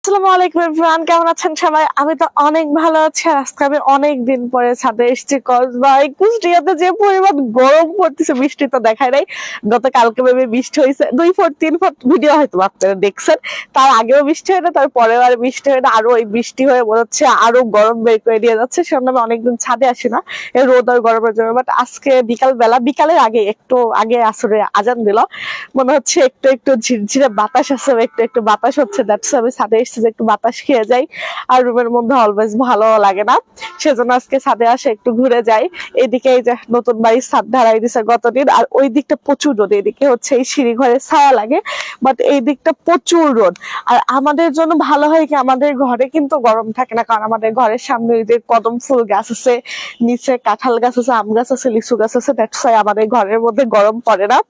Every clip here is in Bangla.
আসসালামু আলাইকুম এভরিওয়ান, কেমন আছেন সবাই? আমি তো অনেক ভালো আছি। আর আজকে আমি অনেকদিন পরে ছাদে এসেছি। ভাই কুষ্টিয়াতে যে পরিমাণ গরম পড়তেছে, বৃষ্টি তো দেখায় নাই। গতকালকে ভেবে বৃষ্টি হয়েছে 2 ফুট 3 ফুট, ভিডিও হয়তো আপনারা দেখছেন। তার আগেও বৃষ্টি হয় না, তার পরেও আর বৃষ্টি হয় না, আরো ওই বৃষ্টি হয়ে মনে হচ্ছে আরো গরম বের করে দিয়ে যাচ্ছে। সেজন্য আমি অনেকদিন ছাদে আসি না, এই রোদ আর গরমের জন্য। বাট আজকে বিকালের আগে একটু আগে আসরে আজান দিল, মনে হচ্ছে একটু একটু ঝিরঝিরে বাতাস আছে, একটু একটু বাতাস হচ্ছে। দ্যাটস আমি ছাদে এসেছি যে একটু বাতাস খেয়ে যাই। আর রুমের মধ্যে অলওয়েজ ভালো লাগে না, সেজন্য আজকে ছাদে আসে একটু ঘুরে যাই। এইদিকে এই যে নতুন বাড়ির ছাদ ঢালাই দিছে গতদিন, আর ওই দিকটা প্রচুর রোদ। এইদিকে হচ্ছে এই সিঁড়ি ঘরে ছায়া লাগে, বাট এই দিকটা প্রচুর রোদ। আর আমাদের জন্য ভালো হয় কি, আমাদের ঘরে কিন্তু গরম থাকে না, কারণ আমাদের ঘরের সামনে ওই যে কদম ফুল গাছ আছে, নিচে কাঁঠাল গাছ আছে, আম গাছ আছে, লিচু গাছ আছে। দ্যাটস ওয়াই আমাদের ঘরের মধ্যে গরম পড়ে না।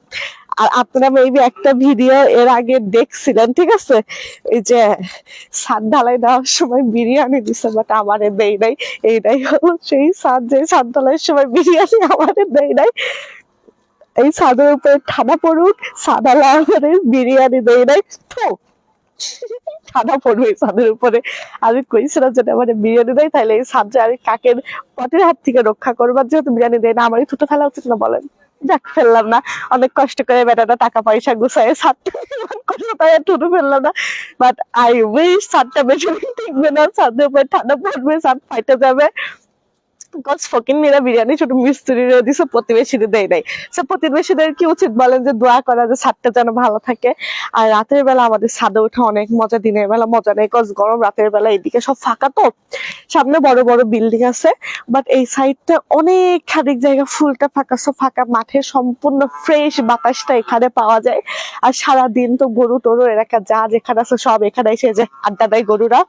আর আপনারা মেবি একটা ভিডিও এর আগে দেখছিলেন, ঠিক আছে? এই যে ছাদ ঢালাই দেওয়ার সময় বিরিয়ানি দিছে, বাট আমারে দেই নাই। এইটাই হলো সেই ছাদ, যে ছাদ ঢালাইয়ের সময় বিরিয়ানি আমারে দেই নাই। এই ছাদের উপরে ঠাডা পড়ুক, ছাদালা আমারে বিরিয়ানি দেই নাই। তো ঠাডা পড়বে এই ছাদের উপরে। আমি কইছিলাম যদি আমার বিরিয়ানি দেয়, তাহলে এই ছাদে আমি কাকের পটের হাত থেকে রক্ষা করবার, যেহেতু বিরিয়ানি দেয় না, আমারই থুতো ফেলা উচিত না বলেন? যাক, ফেললাম না। অনেক কষ্ট করে বেটাটা টাকা পয়সা গুছায় ছাদটা ঠুটো ফেললাম না। বাট আই উইশ ছাদটা বেশি দিন টিকবে না, ছাদের উপরে ঠান্ডা পড়বে, ছাদ ফাইটে যাবে। ফকিন্নিরা বিরিয়ানি শুধু মিস্ত্রিরে দিছে, প্রতিবেশীদের দেয় নাই। প্রতিবেশীদের কি উচিত বলেন, যে দোয়া করা যে ছাদটা যেন ভালো থাকে। আর রাতের বেলা আমাদের ছাদে ওঠা অনেক মজা, দিনের বেলা মজা নেই, কজ গরম। রাতের বেলা এদিকে সব ফাঁকা, তো সামনে বড় বড় বিল্ডিং আছে, বাট এই সাইডটা অনেক খানিক জায়গা ফুলটা ফাঁকা, সব ফাঁকা মাঠে সম্পূর্ণ ফ্রেশ বাতাসটা এখানে পাওয়া যায়। আর সারাদিন তো গরু টরু এলাকা যা যেখানে আছে সব এখানে এসে যে আড্ডা দেয় গরুরা।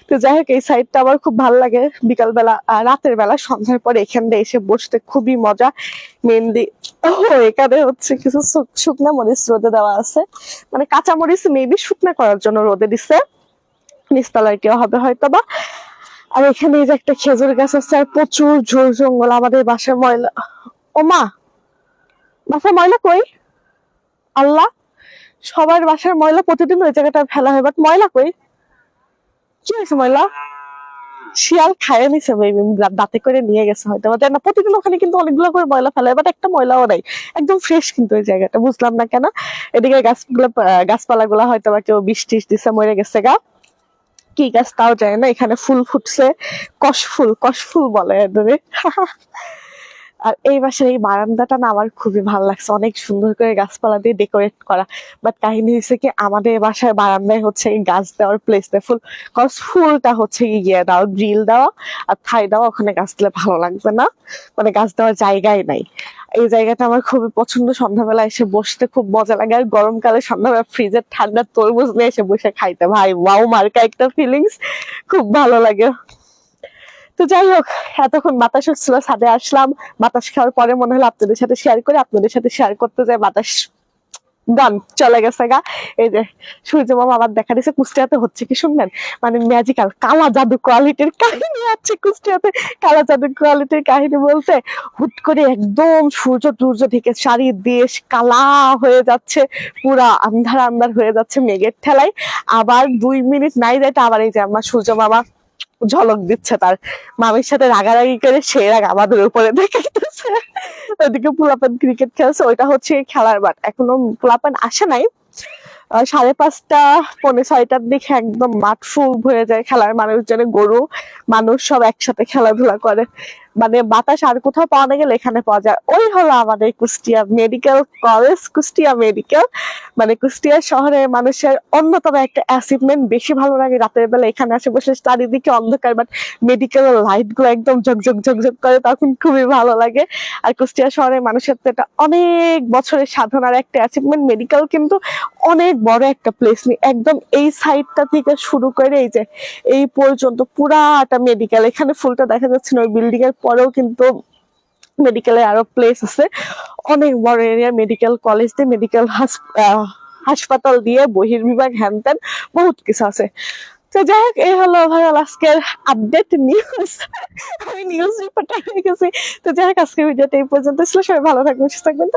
তো যাই হোক, এই সাইডটা আমার খুব ভালো লাগে। বিকাল বেলা, রাতের বেলা, সন্ধ্যার পরে এখানে এসে বসতে খুবই মজা। মেনলি এখানে হচ্ছে কিছু শুকনা মরিচ রোদে দেওয়া আছে, মানে কাঁচা মরিচ মেবি শুকনা করার জন্য রোদে দিচ্ছে। নিচতলায় কেউ হবে হয়তো বা। আর এখানে এই যে একটা খেজুর গাছ আছে, আর প্রচুর ঝোড় জঙ্গল। আমাদের বাসায় ময়লা, ও মা, বাসায় ময়লা কই? আল্লাহ, সবার বাসার ময়লা প্রতিদিন ওই জায়গাটা ফেলা হয়, বাট ময়লা কই? কি হয়েছে ময়লা? শিয়াল খায় নিছে, দাঁতে করে নিয়ে গেছে হয়তো, না? প্রতিদিন ওখানে কিন্তু অনেকগুলো করে ময়লা ফেলে, বাট একটা ময়লাও নাই। একদম ফ্রেশ কিন্তু এই জায়গাটা, বুঝলাম না কেন। এদিকে গাছপালা গুলা হয়তো বা কেউ বৃষ্টি দিছে, মরে গেছে গা। কি গাছ তাও যায় না। এখানে ফুল ফুটছে, কসফুল বলে এদের। আর এই বাসার এই বারান্দাটা না আমার খুবই ভালো লাগছে, অনেক সুন্দর করে গাছপালা দিয়ে ডেকোরেট করা। বাট কাহিনী হচ্ছে কি, আমাদের বাসার বারান্দায় হচ্ছে এই গাছ দেওয়ার প্লেস নেই। ফুলটা হচ্ছে গিয়ে দেওয়া, গ্রিল দেওয়া আর থাই দেওয়া, ওখানে গাছ দিলে ভালো লাগবে না, মানে গাছ দেওয়ার জায়গায় নাই। এই জায়গাটা আমার খুবই পছন্দ, সন্ধ্যাবেলা এসে বসতে খুব মজা লাগে। আর গরমকালে সন্ধ্যাবেলা ফ্রিজের ঠান্ডা তরমুজ নিয়ে এসে বসে খাইতে, ভাই ওয়াও মার্কা একটা ফিলিংস, খুব ভালো লাগে। তো যাই হোক, এতক্ষণ বাতাস হচ্ছিল, ছাদে আসলাম। বাতাস খাওয়ার পরে মনে হলো আপনাদের সাথে শেয়ার করি, আপনাদের সাথে শেয়ার করতে যাই বাতাস গান চলে গেছে গা। এই যে সূর্য মামা আবার দেখা দিচ্ছে। কুষ্টিয়াতে হচ্ছে কি শুনবেন, মানে ম্যাজিক্যাল কালা জাদু কোয়ালিটির কাহিনী আছে কুষ্টিয়াতে। কালা জাদু কোয়ালিটির কাহিনী বলতে, হুট করে একদম সূর্য টূর্য থেকে চারিদেশ কালা হয়ে যাচ্ছে, পুরা আন্ধার আন্ধার হয়ে যাচ্ছে মেঘের ঠেলায়। আবার 2 মিনিট নাই যাইতে আবার এই যে আমার সূর্য মামা ঝলক দিচ্ছে তার মামির সাথে রাগারাগি করে, সে রাগ আমাদের উপরে দেখাইতেছে। ওইদিকে পোলাপান ক্রিকেট খেলছে, ওইটা হচ্ছে খেলার মাঠ। এখনো পোলাপান আসে নাই। 5:30 পৌনে 6টার দিকে একদম মাঠ ফুল ভরে যায় খেলার মানুষজনে, গরু মানুষ সব একসাথে খেলাধুলা করে। মানে বাতাস আর কোথাও পাওয়া না গেলে এখানে পাওয়া যায়। ওই হলো আমাদের Kushtia medical college, Kushtia medical. মানে কুষ্টিয়া শহরে মানুষের অন্যতম একটা অ্যাচিভমেন্ট। বেশি ভালো লাগে রাতের বেলা এখানে আসে বসে, চারিদিকে অন্ধকার, বাট মেডিকেল লাইট গুলো একদম ঝকঝক ঝকঝক করে, তখন খুবই ভালো লাগে। আর কুষ্টিয়া শহরের মানুষের তো এটা অনেক বছরের সাধনার একটা অ্যাচিভমেন্ট। মেডিকেল কিন্তু অনেক বড় একটা প্লেস নিয়ে, একদম এই সাইডটা থেকে শুরু করে এই যে এই পর্যন্ত পুরাটা মেডিকেল। এখানে ফুলটা দেখা যাচ্ছে না, ওই বিল্ডিং এর পরেও কিন্তু মেডিকেলের আরো প্লেস আছে। অনেক বড় এরিয়া মেডিকেল কলেজ দিয়ে, মেডিকেল হাসপাতাল দিয়ে, বহির্বিভাগ, হ্যান ত্যান বহুত কিছু আছে। তো যাই হোক, এই হলো ওভারঅল আজকের আপডেট নিউজ। আমি নিউজ রিপোর্টার হয়ে গেছি। তো যাই হোক, আজকের ভিডিওটা এই পর্যন্ত ছিল। সবাই ভালো থাকবেন, সুস্থ থাকবেন।